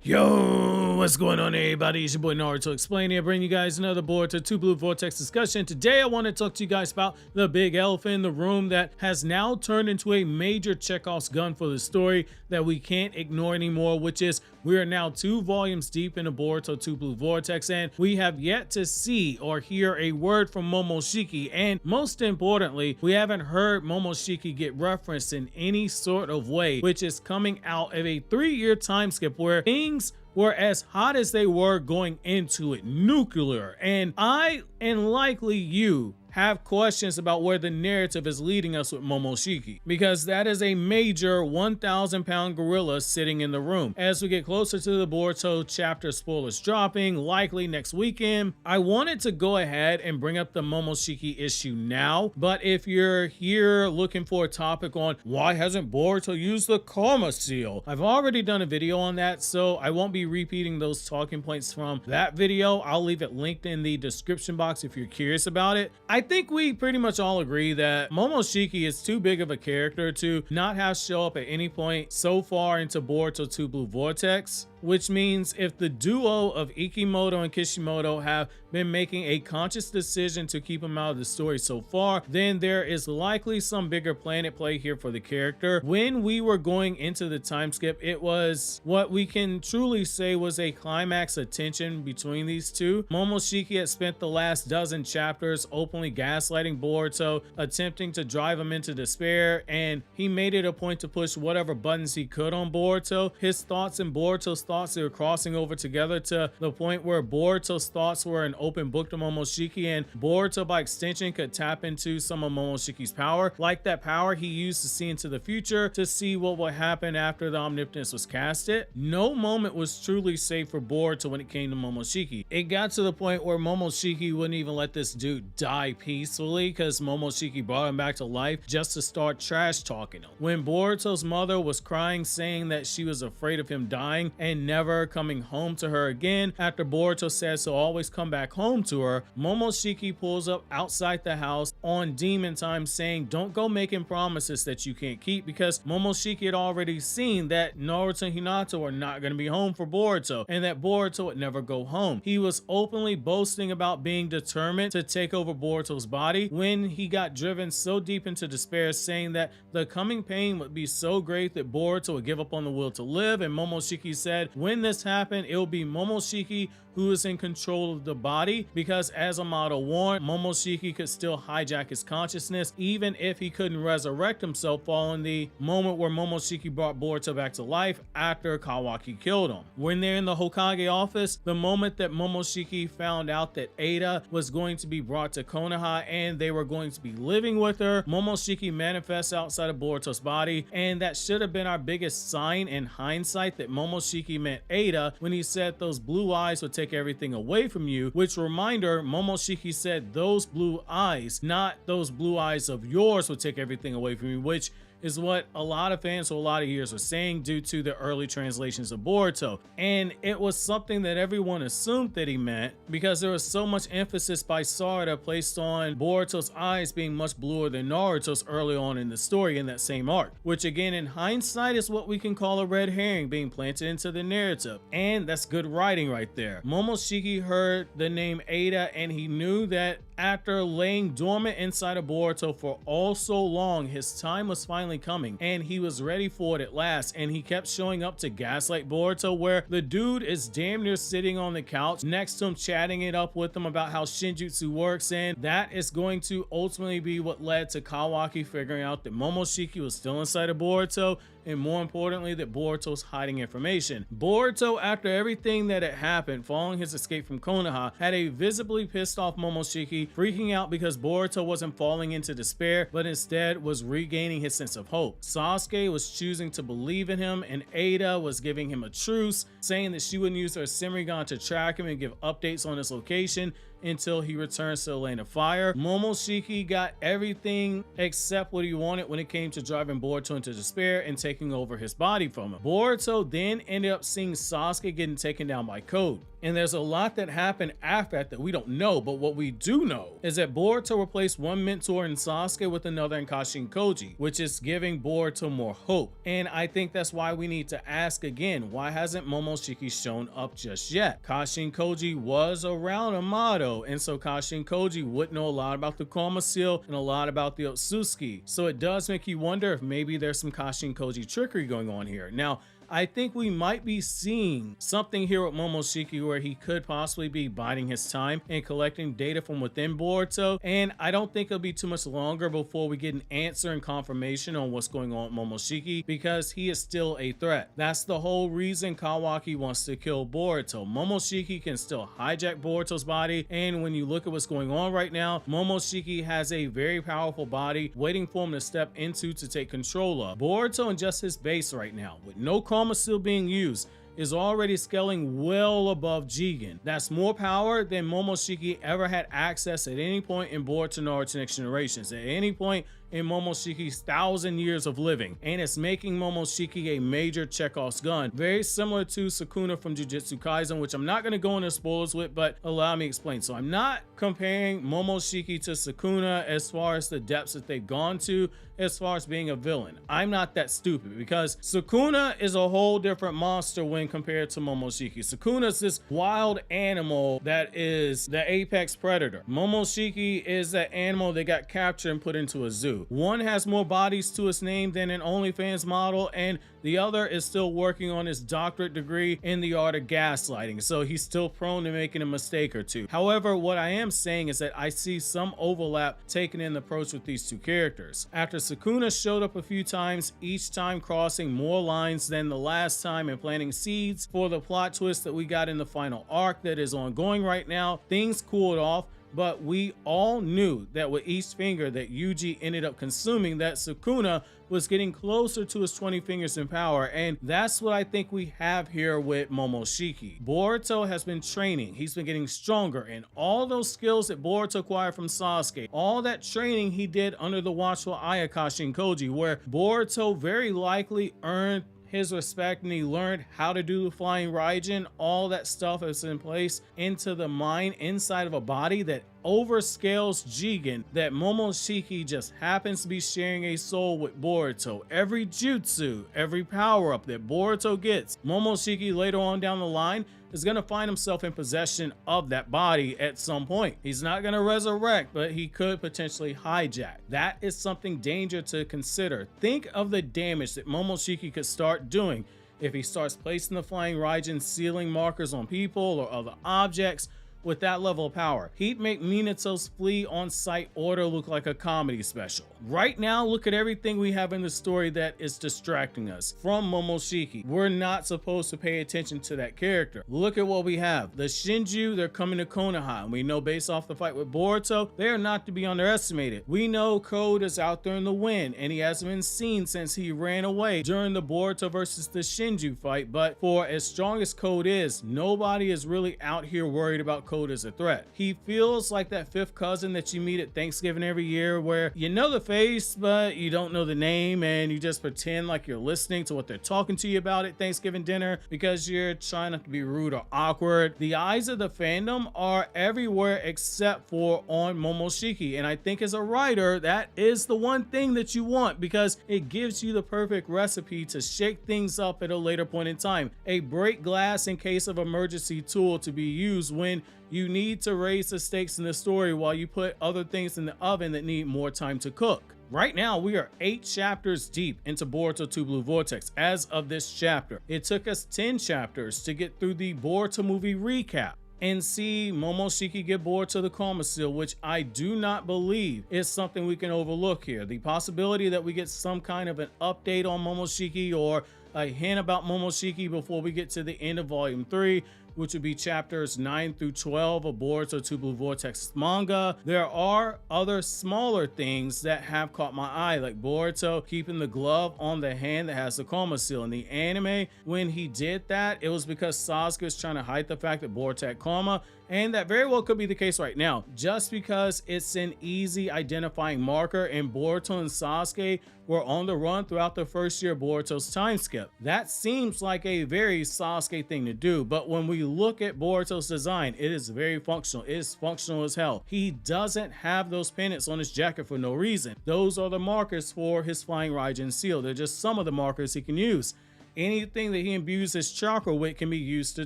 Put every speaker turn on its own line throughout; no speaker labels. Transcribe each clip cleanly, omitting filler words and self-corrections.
Yo, what's going on everybody? It's your boy Naruto Explain here, bringing you guys another Boruto 2 Blue Vortex discussion. Today I want to talk to you guys about the big elephant in the room that has now turned into a major Chekhov's gun for the story that we can't ignore anymore, which is we are now 2 volumes deep into Boruto 2 Blue Vortex, and we have yet to see or hear a word from Momoshiki, and most importantly, we haven't heard Momoshiki get referenced in any sort of way, which is coming out of a 3-year time skip where things were as hot as they were going into it, nuclear, and I, and likely you, have questions about where the narrative is leading us with Momoshiki, because that is a major 1,000-pound gorilla sitting in the room. As we get closer to the Boruto chapter spoilers dropping, likely next weekend, I wanted to go ahead and bring up the Momoshiki issue now, but if you're here looking for a topic on why hasn't Boruto used the karma seal, I've already done a video on that, so I won't be repeating those talking points from that video. I'll leave it linked in the description box if you're curious about it. I think we pretty much all agree that Momoshiki is too big of a character to not have show up at any point so far into Boruto 2 Blue Vortex, which means if the duo of Ikimoto and Kishimoto have been making a conscious decision to keep him out of the story so far, then there is likely some bigger plan at play here for the character. When we were going into the time skip, it was what we can truly say was a climax of tension between these two. Momoshiki had spent the last dozen chapters openly gaslighting Boruto, attempting to drive him into despair, and he made it a point to push whatever buttons he could on Boruto. His thoughts and Boruto's thoughts were crossing over together to the point where Boruto's thoughts were an open book to Momoshiki, and Boruto by extension could tap into some of Momoshiki's power, like that power he used to see into the future to see what would happen after the omnipotence was casted. No moment was truly safe for Boruto when it came to Momoshiki. It got to the point where Momoshiki wouldn't even let this dude die peacefully because Momoshiki brought him back to life just to start trash talking him. When Boruto's mother was crying, saying that she was afraid of him dying and never coming home to her again, after Boruto says he'll always come back home to her, Momoshiki pulls up outside the house on demon time saying don't go making promises that you can't keep, because Momoshiki had already seen that Naruto and Hinata are not going to be home for Boruto and that Boruto would never go home. He was openly boasting about being determined to take over Boruto's body when he got driven so deep into despair, saying that the coming pain would be so great that Boruto would give up on the will to live, and Momoshiki said when this happened, it will be Momoshiki who is in control of the body, because as Amato warned, Momoshiki could still hijack his consciousness even if he couldn't resurrect himself following the moment where Momoshiki brought Boruto back to life after Kawaki killed him. When they're in the Hokage office, the moment that Momoshiki found out that Ada was going to be brought to Konoha and they were going to be living with her, Momoshiki manifests outside of Boruto's body, and that should have been our biggest sign in hindsight that Momoshiki meant Ada when he said those blue eyes would take everything away from you, which reminder, Momoshiki said those blue eyes, not those blue eyes of yours would take everything away from you, which is what a lot of fans for a lot of years were saying due to the early translations of Boruto. And it was something that everyone assumed that he meant because there was so much emphasis by Sarada placed on Boruto's eyes being much bluer than Naruto's early on in the story in that same arc, which again in hindsight is what we can call a red herring being planted into the narrative. And that's good writing right there. Momoshiki heard the name Ada and he knew that after laying dormant inside of Boruto for all so long, his time was finally coming and he was ready for it at last, and he kept showing up to gaslight Boruto, where the dude is damn near sitting on the couch next to him chatting it up with him about how Shinjutsu works, and that is going to ultimately be what led to Kawaki figuring out that Momoshiki was still inside of Boruto, and more importantly that Boruto's hiding information. Boruto, after everything that had happened following his escape from Konoha, had a visibly pissed off Momoshiki, freaking out because Boruto wasn't falling into despair but instead was regaining his sense of hope. Sasuke was choosing to believe in him, and Ada was giving him a truce, saying that she wouldn't use her Senrigan to track him and give updates on his location, until he returns to the Lane of Fire. Momoshiki got everything except what he wanted when it came to driving Boruto into despair and taking over his body from him. Boruto then ended up seeing Sasuke getting taken down by Code. And there's a lot that happened after that we don't know, but what we do know is that Boruto replaced one mentor in Sasuke with another in Kashin Koji, which is giving Boruto more hope. And I think that's why we need to ask again, why hasn't Momoshiki shown up just yet? Kashin Koji was around Amato, and so Kashin Koji would know a lot about the Karma Seal and a lot about the Otsutsuki. So it does make you wonder if maybe there's some Kashin Koji trickery going on here. Now, I think we might be seeing something here with Momoshiki where he could possibly be biding his time and collecting data from within Boruto, and I don't think it'll be too much longer before we get an answer and confirmation on what's going on with Momoshiki, because he is still a threat. That's the whole reason Kawaki wants to kill Boruto. Momoshiki can still hijack Boruto's body, and when you look at what's going on right now, Momoshiki has a very powerful body waiting for him to step into to take control of. Boruto and just his base right now, with no Karma Seal being used, is already scaling well above Jigen. That's more power than Momoshiki ever had access at any point in Boruto Naruto Next Generations, at any point in Momoshiki's 1,000 years of living, and it's making Momoshiki a major Chekhov's gun, very similar to Sukuna from Jujutsu Kaisen, which I'm not going to go into spoilers with, but allow me to explain. So I'm not comparing Momoshiki to Sukuna as far as the depths that they've gone to as far as being a villain. I'm not that stupid, because Sukuna is a whole different monster when compared to Momoshiki. Sukuna is this wild animal that is the apex predator. Momoshiki is that animal that got captured and put into a zoo. One has more bodies to its name than an OnlyFans model, and the other is still working on his doctorate degree in the art of gaslighting, so he's still prone to making a mistake or two. However, what I am saying is that I see some overlap taken in the approach with these two characters. After Sukuna showed up a few times, each time crossing more lines than the last time and planting seeds for the plot twist that we got in the final arc that is ongoing right now, things cooled off. But we all knew that with each finger that Yuji ended up consuming, that Sukuna was getting closer to his 20 fingers in power, and that's what I think we have here with Momoshiki. Boruto has been training, he's been getting stronger, and all those skills that Boruto acquired from Sasuke, all that training he did under the watchful eye of Kashin Koji, where Boruto very likely earned his respect and he learned how to do the flying Raijin. All that stuff is in place into the mind inside of a body that overscales Jigen, that Momoshiki just happens to be sharing a soul with Boruto. Every jutsu, every power up that Boruto gets, Momoshiki later on down the line is going to find himself in possession of that body at some point. He's not going to resurrect, but he could potentially hijack. That is something dangerous to consider. Think of the damage that Momoshiki could start doing if he starts placing the flying Raijin sealing markers on people or other objects. With that level of power, he'd make Minato's flee on sight order look like a comedy special. Right now, look at everything we have in the story that is distracting us from Momoshiki. We're not supposed to pay attention to that character. Look at what we have. The Shinju, they're coming to Konoha, and we know based off the fight with Boruto, they are not to be underestimated. We know Code is out there in the wind, and he hasn't been seen since he ran away during the Boruto versus the Shinju fight, but for as strong as Code is, nobody is really out here worried about Code as a threat. He feels like that fifth cousin that you meet at Thanksgiving every year, where you know the face but you don't know the name, and you just pretend like you're listening to what they're talking to you about at Thanksgiving dinner because you're trying not to be rude or awkward. The eyes of the fandom are everywhere except for on Momoshiki, and I think as a writer that is the one thing that you want, because it gives you the perfect recipe to shake things up at a later point in time. A break glass in case of emergency tool to be used when you need to raise the stakes in the story while you put other things in the oven that need more time to cook. Right now, we are 8 chapters deep into Boruto 2 Blue Vortex as of this chapter. It took us 10 chapters to get through the Boruto movie recap and see Momoshiki get Boruto the Karma Seal, which I do not believe is something we can overlook here. The possibility that we get some kind of an update on Momoshiki or a hint about Momoshiki before we get to the end of volume 3, which would be chapters 9 through 12 of Boruto 2 Blue Vortex manga. There are other smaller things that have caught my eye, like Boruto keeping the glove on the hand that has the Koma seal. In the anime, when he did that, it was because Sasuke was trying to hide the fact that Boruto had Koma, and that very well could be the case right now, just because it's an easy identifying marker, and Boruto and Sasuke were on the run throughout the first year of Boruto's time skip. That seems like a very Sasuke thing to do, but when we look at Boruto's design, it is very functional. It is functional as hell. He doesn't have those pendants on his jacket for no reason. Those are the markers for his flying Raijin seal. They're just some of the markers he can use. Anything that he imbues his chakra with can be used to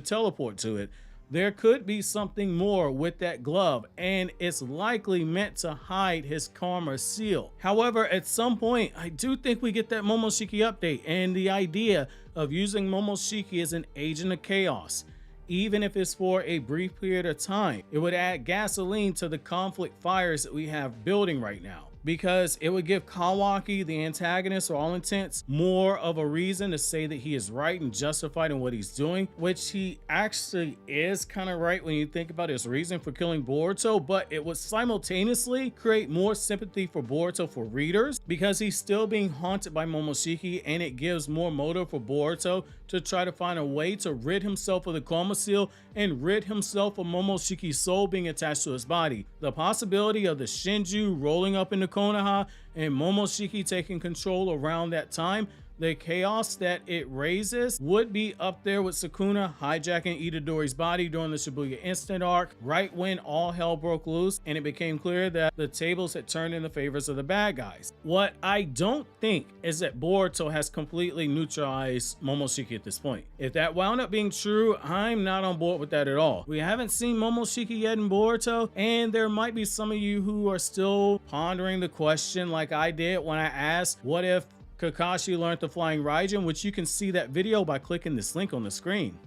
teleport to it. There could be something more with that glove, and it's likely meant to hide his karma seal. However, at some point, I do think we get that Momoshiki update and the idea of using Momoshiki as an agent of chaos. Even if it's for a brief period of time, it would add gasoline to the conflict fires that we have building right now, because it would give Kawaki, the antagonist for all intents, more of a reason to say that he is right and justified in what he's doing, which he actually is kind of right when you think about his reason for killing Boruto, but it would simultaneously create more sympathy for Boruto for readers, because he's still being haunted by Momoshiki, and it gives more motive for Boruto to try to find a way to rid himself of the Koma seal and rid himself of Momoshiki's soul being attached to his body. The possibility of the Shinju rolling up into Konoha and Momoshiki taking control around that time, the chaos that it raises would be up there with Sukuna hijacking Itadori's body during the Shibuya Instant arc, right when all hell broke loose and it became clear that the tables had turned in the favors of the bad guys. What I don't think is that Boruto has completely neutralized Momoshiki at this point. If that wound up being true, I'm not on board with that at all. We haven't seen Momoshiki yet in Boruto, and there might be some of you who are still pondering the question like I did when I asked, what if Kakashi learned the flying Raijin, which you can see that video by clicking this link on the screen.